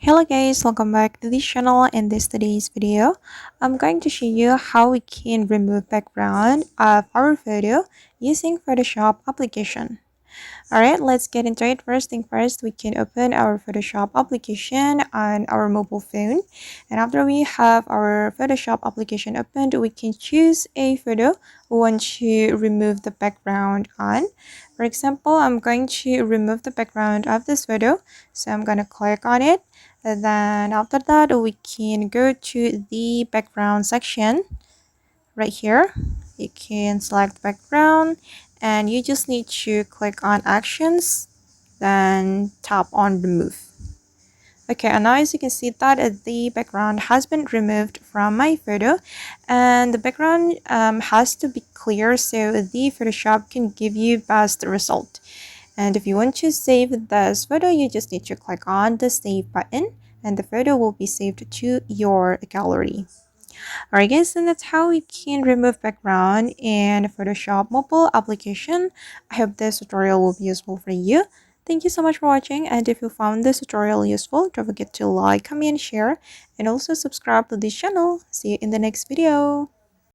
Hello guys, welcome back to this channel. In today's video, I'm going to show you how we can remove background of our photo using Photoshop application. Alright, let's get into it. First thing first, we can open our Photoshop application on our mobile phone. And after we have our Photoshop application opened, we can choose a photo we want to remove the background on. For example, I'm going to remove the background of this photo. So I'm going to click on it. And then after that, we can go to the background section right here. You can select background and you just need to click on actions, then tap on remove. Okay, and now as you can see that the background has been removed from my photo, and the background has to be clear so the Photoshop can give you best result. And if you want to save this photo, you just need to click on the save button and the photo will be saved to your gallery. Alright guys, and that's how we can remove background in Photoshop mobile application. I hope this tutorial will be useful for you. Thank you so much for watching, and if you found this tutorial useful, don't forget to like, comment, share, and also subscribe to this channel. See you in the next video.